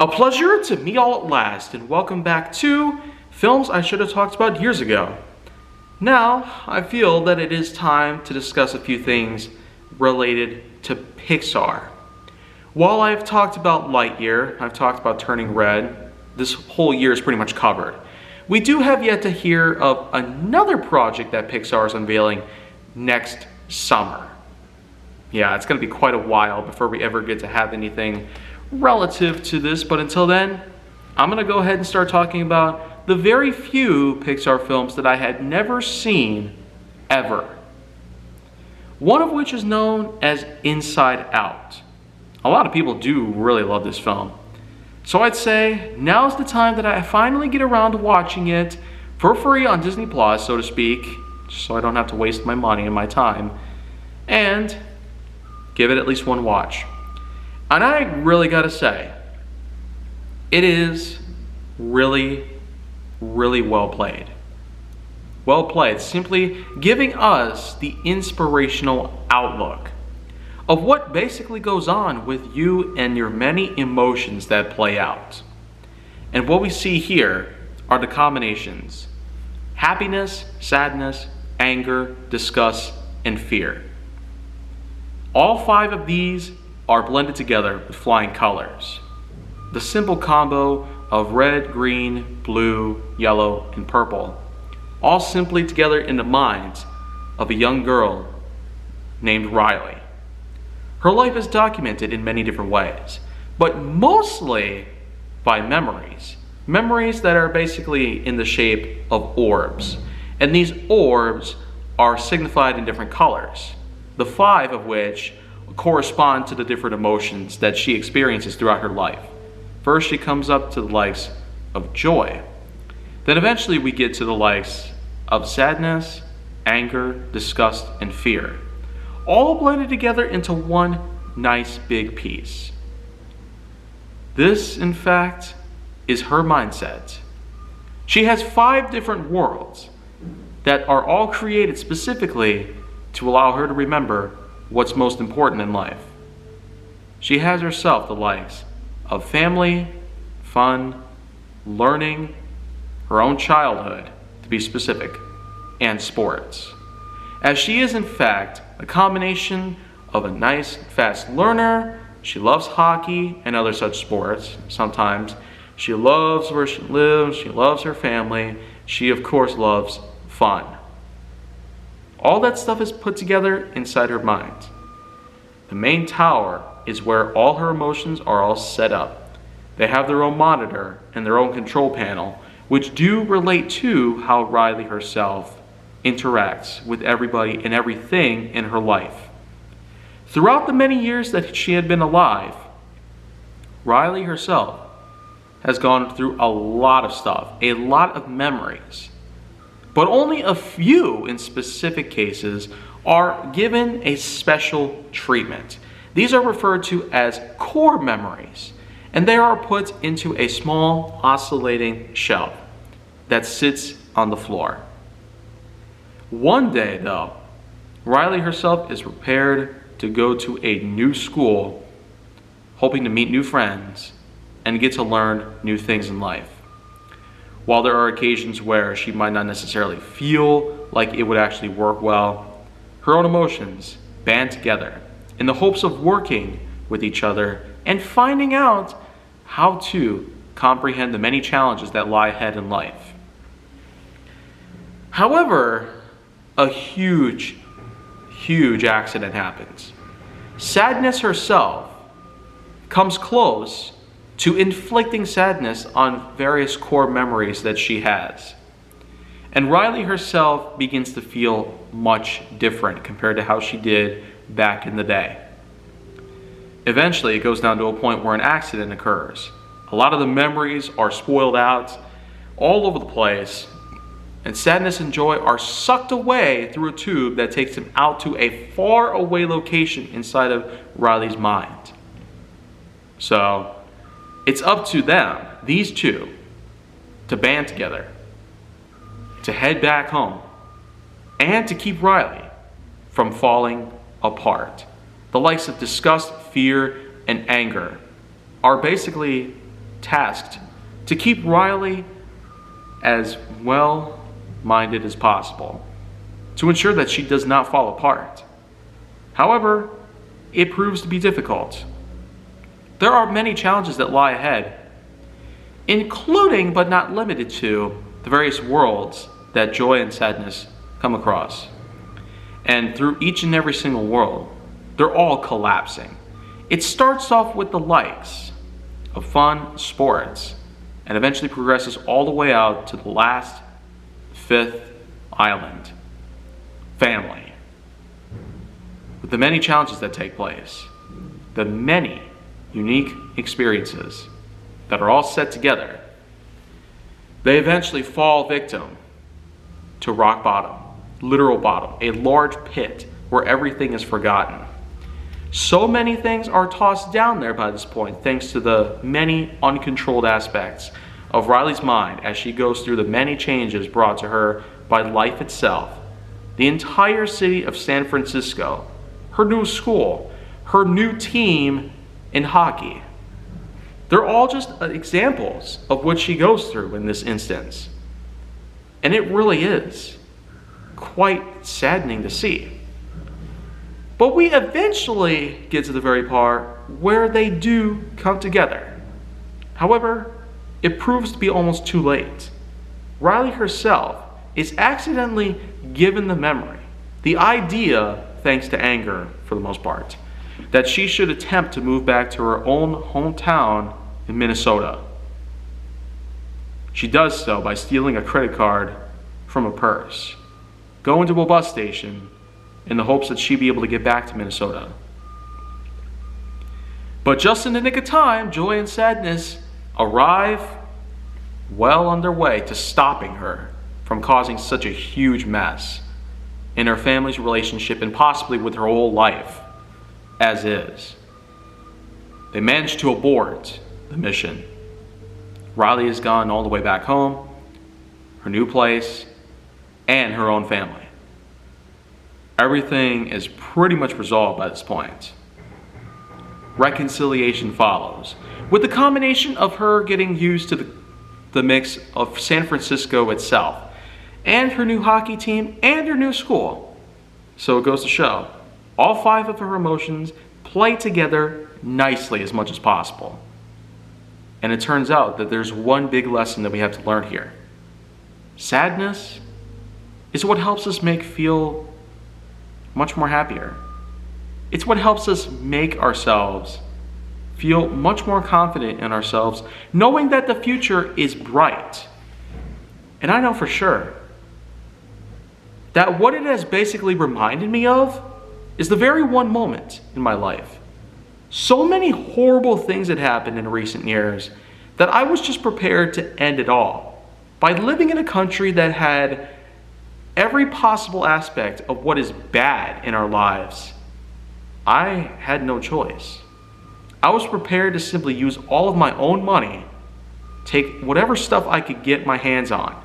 A pleasure to meet all at last, and welcome back to Films I Should Have Talked About Years Ago. Now, I feel that it is time to discuss a few things related to Pixar. While I've talked about Lightyear, I've talked about Turning Red, this whole year is pretty much covered. We do have yet to hear of another project that Pixar is unveiling next summer. Yeah, it's going to be quite a while before we ever get to have anything relative to this, but until then, I'm going to go ahead and start talking about the very few Pixar films that I had never seen ever. One of which is known as Inside Out. A lot of people do really love this film. So I'd say now's the time that I finally get around to watching it for free on Disney Plus, so to speak, so I don't have to waste my money and my time, and give it at least one watch. And I really gotta say, it is really, really well played. Well played, simply giving us the inspirational outlook of what basically goes on with you and your many emotions that play out. And what we see here are the combinations: happiness, sadness, anger, disgust, and fear. All five of these are blended together with flying colors. The simple combo of red, green, blue, yellow, and purple, all simply together in the minds of a young girl named Riley. Her life is documented in many different ways, but mostly by memories. Memories that are basically in the shape of orbs. And these orbs are signified in different colors, the five of which correspond to the different emotions that she experiences throughout her life. First, she comes up to the likes of joy. Then eventually we get to the likes of sadness, anger, disgust, and fear, all blended together into one nice big piece. This, in fact, is her mindset. She has 5 different worlds that are all created specifically to allow her to remember what's most important in life. She has herself the likes of family, fun, learning, her own childhood, to be specific, and sports. As she is in fact a combination of a nice, fast learner. She loves hockey and other such sports. Sometimes she loves where she lives, she loves her family, she of course loves fun. All that stuff is put together inside her mind. The main tower is where all her emotions are all set up. They have their own monitor and their own control panel, which do relate to how Riley herself interacts with everybody and everything in her life. Throughout the many years that she had been alive, Riley herself has gone through a lot of stuff, a lot of memories. But only a few, in specific cases, are given a special treatment. These are referred to as core memories, and they are put into a small oscillating shelf that sits on the floor. One day, though, Riley herself is prepared to go to a new school, hoping to meet new friends and get to learn new things in life. While there are occasions where she might not necessarily feel like it would actually work well, her own emotions band together in the hopes of working with each other and finding out how to comprehend the many challenges that lie ahead in life. However, a huge accident happens. Sadness herself comes close to inflicting sadness on various core memories that she has. And Riley herself begins to feel much different compared to how she did back in the day. Eventually, it goes down to a point where an accident occurs. A lot of the memories are spoiled out all over the place, and sadness and joy are sucked away through a tube that takes them out to a far away location inside of Riley's mind. So, it's up to them, these two, to band together, to head back home, and to keep Riley from falling apart. The likes of disgust, fear, and anger are basically tasked to keep Riley as well-minded as possible, to ensure that she does not fall apart. However, it proves to be difficult. There are many challenges that lie ahead, including but not limited to the various worlds that Joy and Sadness come across. And through each and every single world, they're all collapsing. It starts off with the likes of fun, sports, and eventually progresses all the way out to the last, fifth island, family. With the many challenges that take place, the many unique experiences that are all set together, they eventually fall victim to rock bottom, literal bottom, a large pit where everything is forgotten. So many things are tossed down there by this point, thanks to the many uncontrolled aspects of Riley's mind as she goes through the many changes brought to her by life itself. The entire city of San Francisco, her new school, her new team in hockey. They're all just examples of what she goes through in this instance. And it really is quite saddening to see. But we eventually get to the very part where they do come together. However, it proves to be almost too late. Riley herself is accidentally given the memory, the idea, thanks to anger for the most part, that she should attempt to move back to her own hometown in Minnesota. She does so by stealing a credit card from a purse, going to a bus station in the hopes that she'd be able to get back to Minnesota. But just in the nick of time, Joy and Sadness arrive well underway to stopping her from causing such a huge mess in her family's relationship and possibly with her whole life as is. They managed to abort the mission. Riley has gone all the way back home, her new place, and her own family. Everything is pretty much resolved by this point. Reconciliation follows, with the combination of her getting used to the mix of San Francisco itself, and her new hockey team, and her new school. So it goes to show, all five of her emotions play together nicely as much as possible. And it turns out that there's one big lesson that we have to learn here. Sadness is what helps us feel much more happier. It's what helps us make ourselves feel much more confident in ourselves, knowing that the future is bright. And I know for sure that what it has basically reminded me of is the very one moment in my life. So many horrible things had happened in recent years that I was just prepared to end it all by living in a country that had every possible aspect of what is bad in our lives. I had no choice. I was prepared to simply use all of my own money, take whatever stuff I could get my hands on,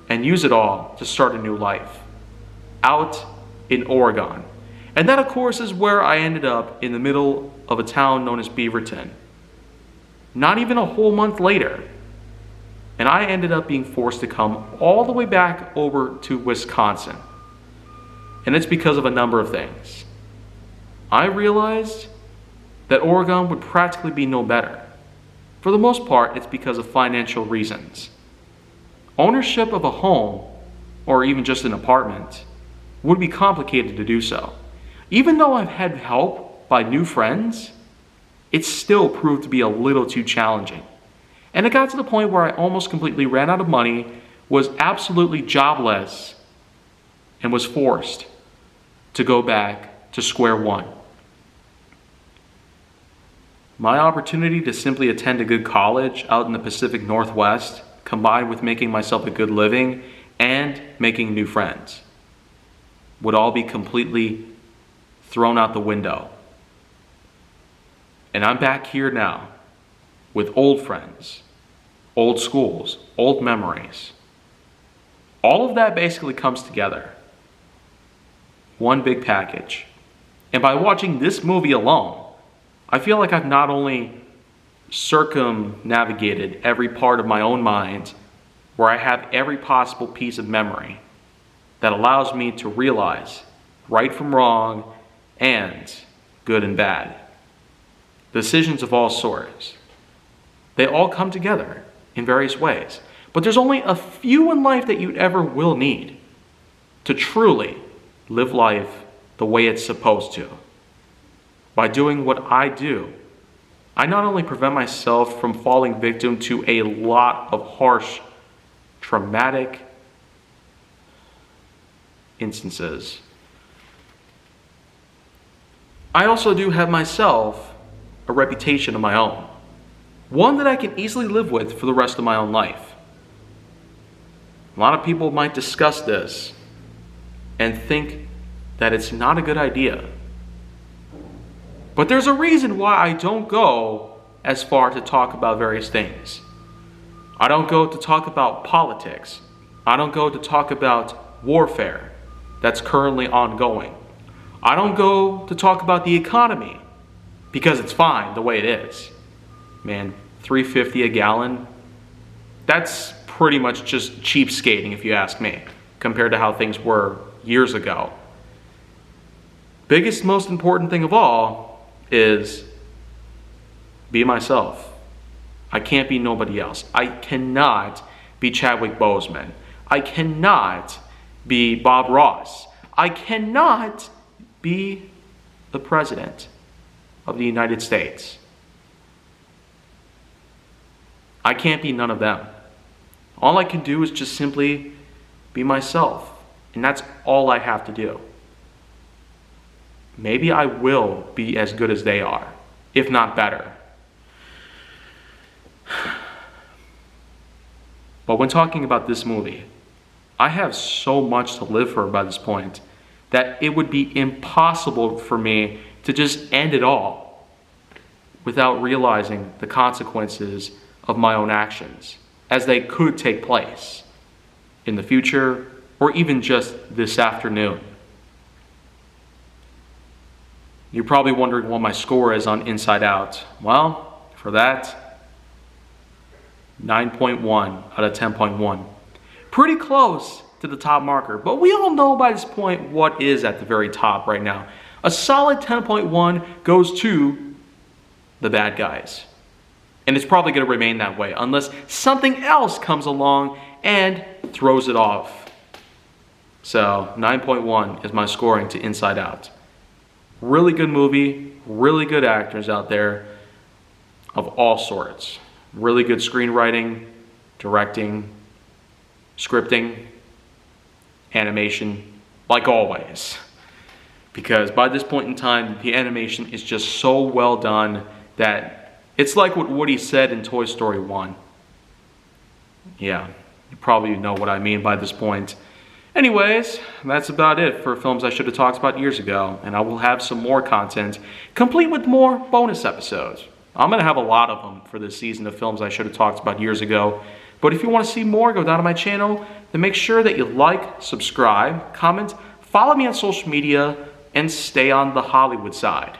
and use it all to start a new life out in Oregon. And that, of course, is where I ended up, in the middle of a town known as Beaverton. Not even a whole month later, and I ended up being forced to come all the way back over to Wisconsin. And it's because of a number of things. I realized that Oregon would practically be no better. For the most part, it's because of financial reasons. Ownership of a home, or even just an apartment, would be complicated to do so. Even though I've had help by new friends, it still proved to be a little too challenging. And it got to the point where I almost completely ran out of money, was absolutely jobless, and was forced to go back to square one. My opportunity to simply attend a good college out in the Pacific Northwest, combined with making myself a good living and making new friends, would all be completely thrown out the window. And I'm back here now with old friends, old schools, old memories. All of that basically comes together. One big package. And by watching this movie alone, I feel like I've not only circumnavigated every part of my own mind where I have every possible piece of memory that allows me to realize right from wrong and good and bad. Decisions of all sorts. They all come together in various ways. But there's only a few in life that you ever will need to truly live life the way it's supposed to. By doing what I do, I not only prevent myself from falling victim to a lot of harsh, traumatic instances, I also do have myself a reputation of my own. One that I can easily live with for the rest of my own life. A lot of people might discuss this and think that it's not a good idea. But there's a reason why I don't go as far to talk about various things. I don't go to talk about politics. I don't go to talk about warfare that's currently ongoing. I don't go to talk about the economy because it's fine the way it is. Man, $3.50 a gallon, that's pretty much just cheapskating if you ask me, compared to how things were years ago. Biggest, most important thing of all is be myself. I can't be nobody else. I cannot be Chadwick Boseman. I cannot be Bob Ross. I cannot be the President of the United States. I can't be none of them. All I can do is just simply be myself. And that's all I have to do. Maybe I will be as good as they are, if not better. But when talking about this movie, I have so much to live for by this point that it would be impossible for me to just end it all without realizing the consequences of my own actions, as they could take place in the future or even just this afternoon. You're probably wondering what my score is on Inside Out. Well, for that, 9.1 out of 10.1. Pretty close to the top marker, but we all know by this point what is at the very top right now. A solid 10.1 goes to the bad guys. And it's probably going to remain that way unless something else comes along and throws it off. So 9.1 is my scoring to Inside Out. Really good movie, really good actors out there of all sorts. Really good screenwriting, directing, scripting, animation, like always. Because by this point in time, the animation is just so well done that it's like what Woody said in Toy Story 1. Yeah, you probably know what I mean by this point. Anyways, that's about it for films I should have talked about years ago, and I will have some more content, complete with more bonus episodes. I'm going to have a lot of them for this season of films I should have talked about years ago. But if you want to see more, go down to my channel, then make sure that you like, subscribe, comment, follow me on social media, and stay on the Hollywood side.